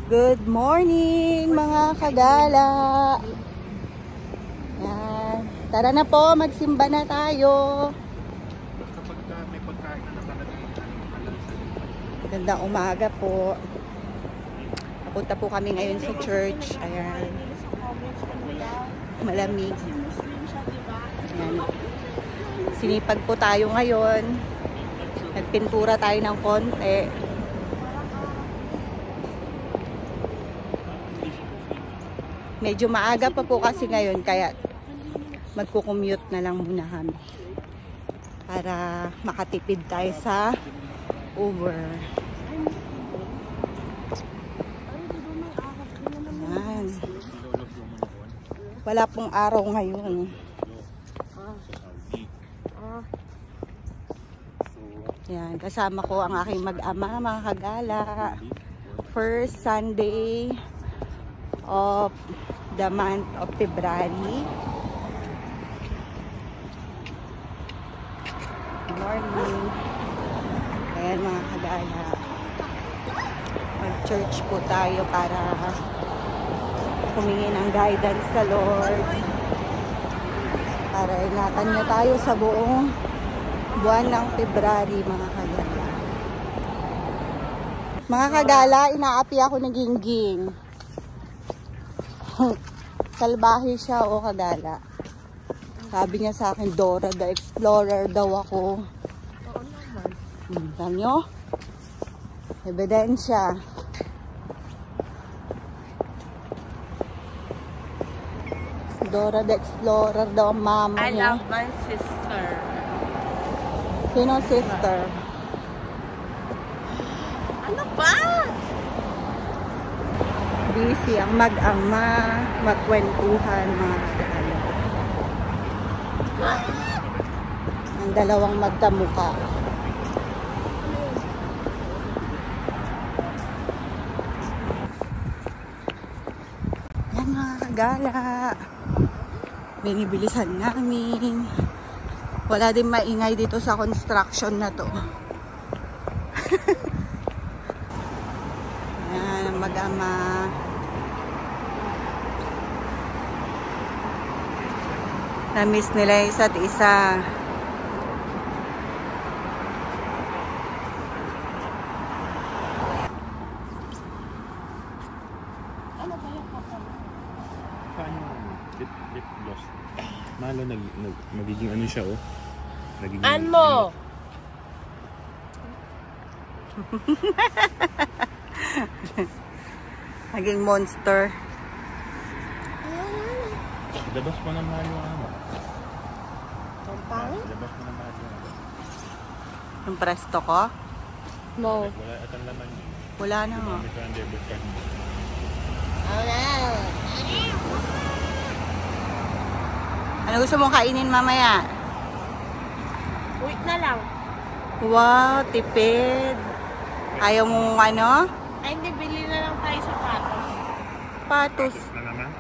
Good morning mga kagala. Yan. Tara na po, magsimba na tayo. Kapag may pagkain na talagang Magandang umaga po. Papunta po kami ngayon sa church. Ayan. Malamig. Ayan. Sinipag po tayo ngayon. Nagpintura tayo ng konti. Medyo maaga pa po kasi ngayon, kaya magkukommute na lang muna kami para makatipid tayo sa Uber. Ayan. Wala pong araw ngayon. Ayan, kasama ko ang aking mag-ama, mga kagala. First Sunday of the month of February. Good morning. Ayan mga kagala. Mag-church po tayo para humingi ng guidance sa Lord. Para ingatan niya tayo sa buong buwan ng February, mga kagala. Mga kagala, inaapi ako ng gingging. Salbahe siya o kagala. Sabi niya sa akin, Dora the Explorer daw ako. Alam nyo? Ebidensya. Dora the Explorer daw ang mama niya. I love my sister. Sino sister? Ano ba? Busy ang mag-ama, magkwentuhan, mga kagala. Ang dalawang magkamuka. Yan mga kagala. Binibilisan namin. Wala din maingay dito sa construction na to. Yan ang mag-ama. Na-miss nila yung isa't isa. Ano ba yung paano lip gloss. Malo magiging ano siya oh. Nagiging Ano? Naging monster. Labas mo na mahal yung ano. Ang pangit? Labas mo na mahal yung ano. Yung presto ko? No. Wala at ang laman yun. Wala na nga. May ka ang debit card mo. Ano gusto mong kainin mamaya? Wait na lang. Wow, tipid. Ayaw mong ano? Ay, hindi. Bili na lang tayo sapatos. Patos. Na naman?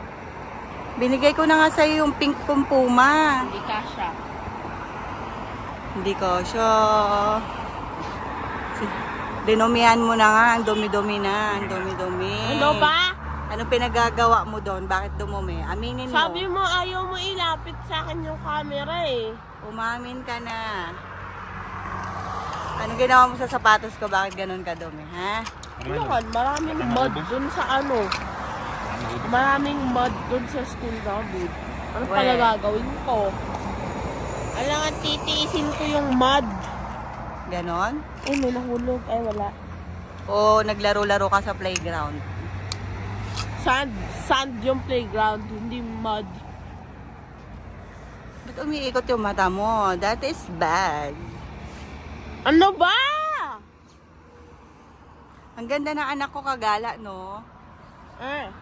Binigay ko na nga sa'yo yung pink kong puma. Hindi kasha. Hindi ko siya. Dinomihan mo na nga. Ang dumi-dumi na. Ang dumi-dumi. Ano ba? Anong pinagagawa mo doon? Bakit dumumi? Aminin mo. Sabi mo ayaw mo ilapit sa akin yung camera eh. Umamin ka na. Anong ginawa mo sa sapatos ko? Bakit ganun ka dumi, ha? Ano kan? Maraming mud dun sa ano. Maraming mud dun sa school namin. Ano pala gagawin ko? Alangan titiisin ko yung mud. Ganon? Eh, may nahulog. Ay, wala. O naglaro-laro ka sa playground? Sand yung playground, hindi mud. Ba't umiikot yung mata mo? That is bad. Ano ba? Ang ganda ng anak ko, kagala, no? Eh.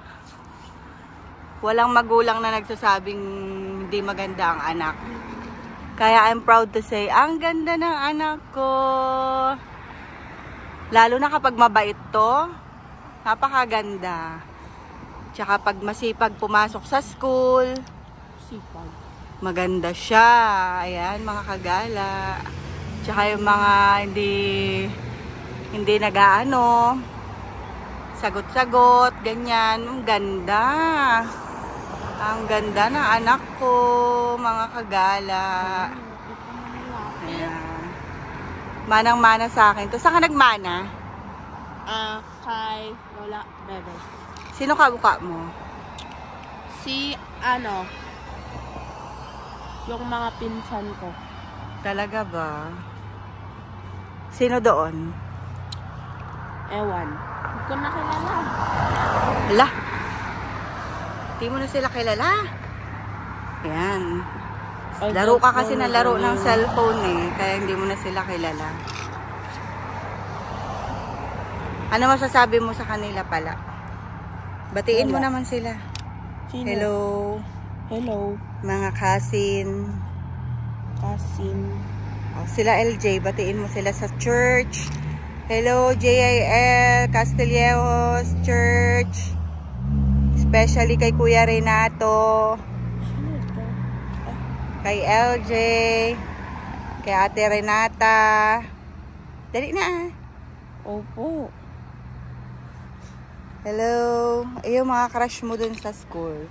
Walang magulang na nagsasabing hindi maganda ang anak. Kaya I'm proud to say, ang ganda ng anak ko. Lalo na kapag mabait to, napakaganda. Tsaka pag masipag pumasok sa school, Sipag. maganda siya. Ayan, mga kagala. Tsaka yung mga hindi nag-aano, sagot-sagot, ganyan. Ang ganda. Ang ganda ng anak ko, mga kagala. Ayan. Manang-mana sa akin. To saan ka nagmana? Kay Lola Bebe. Sino kabuka mo? Si, yung mga pinsan ko. Talaga ba? Sino doon? Ewan. Hindi ko nakilala. Hala. Hindi mo na sila kilala. Ayan. Laro ka kasi ng laro ng cellphone eh. Kaya hindi mo na sila kilala. Ano masasabi mo sa kanila pala? Batiin mo naman sila. Sino? Hello. Hello. Mga cousin. Oh, sila LJ, batiin mo sila sa church. Hello, JIL, Castillejos Church. Especially kay Kuya Renato. Sino ito? Kay LJ. Kay Ate Renata. Dali na. Opo. Hello. Yung mga crush mo dun sa school.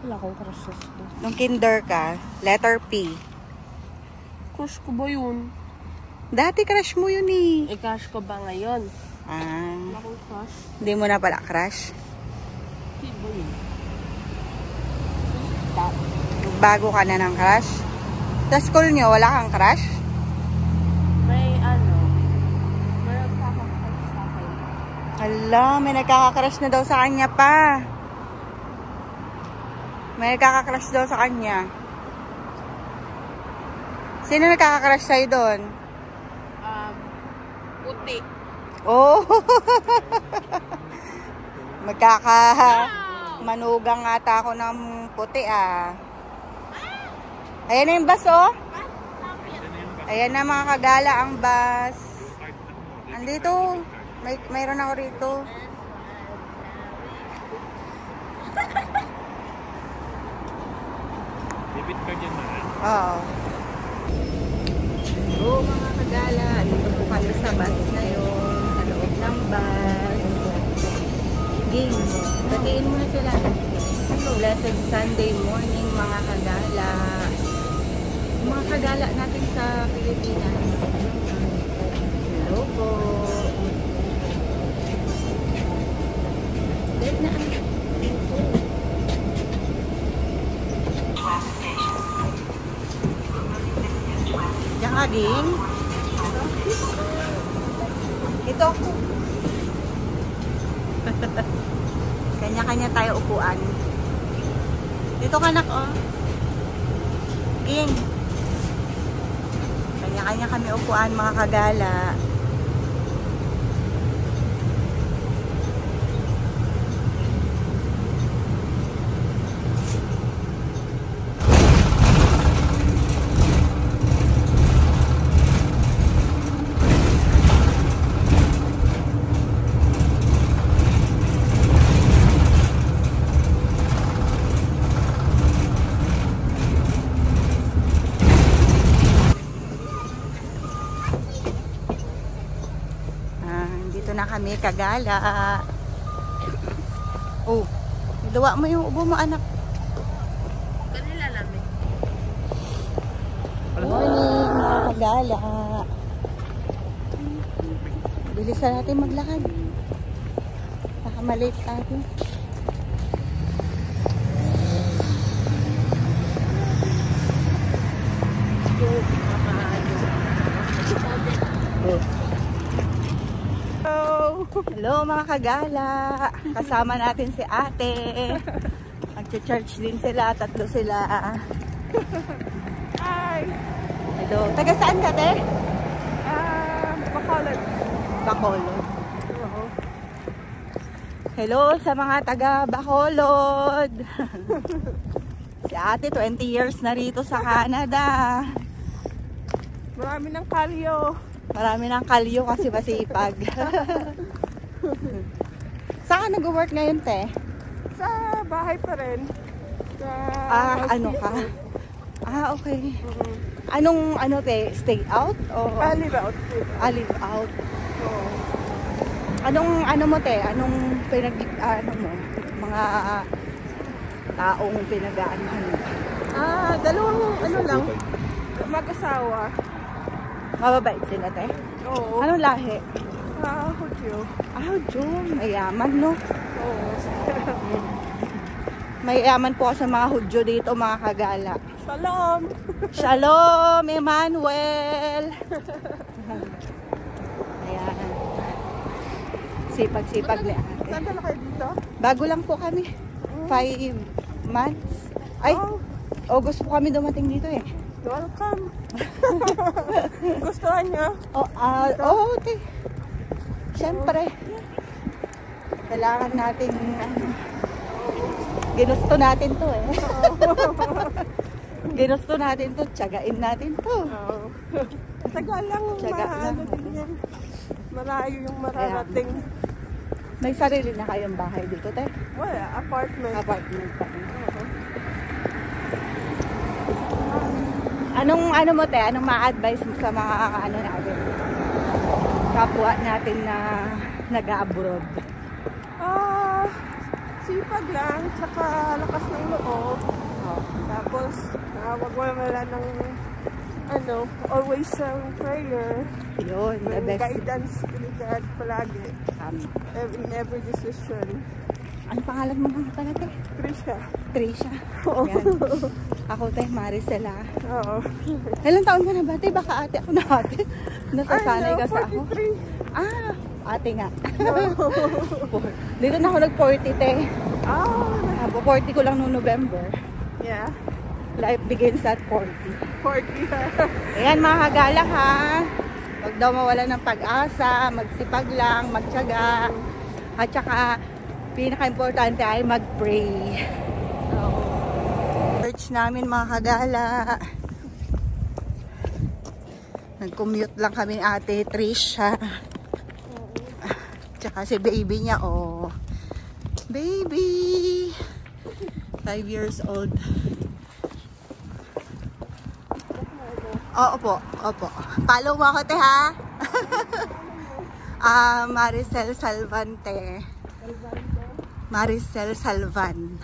Wala akong crush sa school. Nung kinder ka, letter P. Crush ko ba yun? Dati crush mo yun eh. Crush ko ba ngayon? Ah, Wala akong crush. hindi mo na pala crush. Hindi ba yun? Bago ka na ng crush. Sa school nyo, wala kang crush? May nagkaka-crush sa akin. Hala, may nagkaka-crush na daw sa kanya pa. May nagkaka-crush daw sa kanya. Sino nagkaka-crush sa'yo doon? Puti. Oh! Manugang ata ako ng puti ah. Ayan na yung bus oh. Ayan na mga kagala ang bus. Andito. Mayroon ako rito. Debit card yan na. Oo. Oo mga kagala. Dito po kami sa bus ngayon. Sa loob ng bus. Game. Batiin mo na sila. Blessed Sunday morning mga kagala. Mga kagala natin sa Pilipinas. Hello po. Dahil na ang diyan ka din. Ito ako. Kanya-kanya tayo upuan. Dito ka nak, oh. Ging. Kanya-kanya kami upuan, mga kagala. Na kami kagala. Oh, dawa mo yung ubo mo anak. Kanila lamig. Morning mga kagala. Bilisan natin maglakad. Baka malate tayo. Hello mga kagala. Kasama natin si ate. Magcha-church din sila. Tatlo sila. Hi! Hello. Taga saan ka, te? Bacolod. Bacolod. Hello sa mga taga Bacolod. Si ate 20 years na rito sa Canada. Marami ng kalyo. Marami ng kalyo kasi masipag. Saan ka nag-work ngayon, te? Sa bahay pa rin. Sa Ano ka? Okay. Anong, te? Stay out? O live out. live out. Ano mo te? Anong mga taong pinag-aanohan mo? Dalawang lang. Mag-asawa. Mababait sila te? Oo. Anong lahi? Hudyo. Hudyo. Mayaman no? Oo. Mayaman po sa mga Hudyo dito mga kagala. Shalom! Shalom, Emmanuel! Ayan. Sipag-sipag ni ate. Saan na kayo dito? Bago lang po kami. 5 months. Ay, August po kami dumating dito eh. Welcome! Gustuhan niyo? Okay. Siyempre. Kailangan natin ginusto natin to eh. Ginusto natin to, tiyagain natin to. Tagal lang, din yan. Malayo yung mararating. May sarili na kayong bahay dito, te? Wala, apartment. Apartment pa. Anong mo, te? Anong ma-advise mo sa mga natin? Kapwa natin na nag-abroad? Sipag lang, tsaka lakas ng loob. Tapos, wag wala ng always prayer. Yun, the best. Guidance ni God palagi. In every decision. Ano pangalan mo mga talaga? Trisha. Yan. Ako tayo, Maricela. Oo. Ilang taon ka na ba? Baka ate ako na ate. Nasasanay ka sa ako. 43. Ate nga. Dito na ako nag-40, te. 40 ko lang noong November. Yeah. Life begins at 40. 40. Ayan mga kagala ha. Huwag daw mawala ng pag-asa, magsipag lang, magtiyaga. At saka, pinaka-importante ay mag-pray. Church namin mga kagala. Nag-commute lang kami ate Trisha. Tsaka si baby niya, baby! 5 years old. Opo. Follow mo ako, te, ha? Maricel Salvante. Maricel Salvan.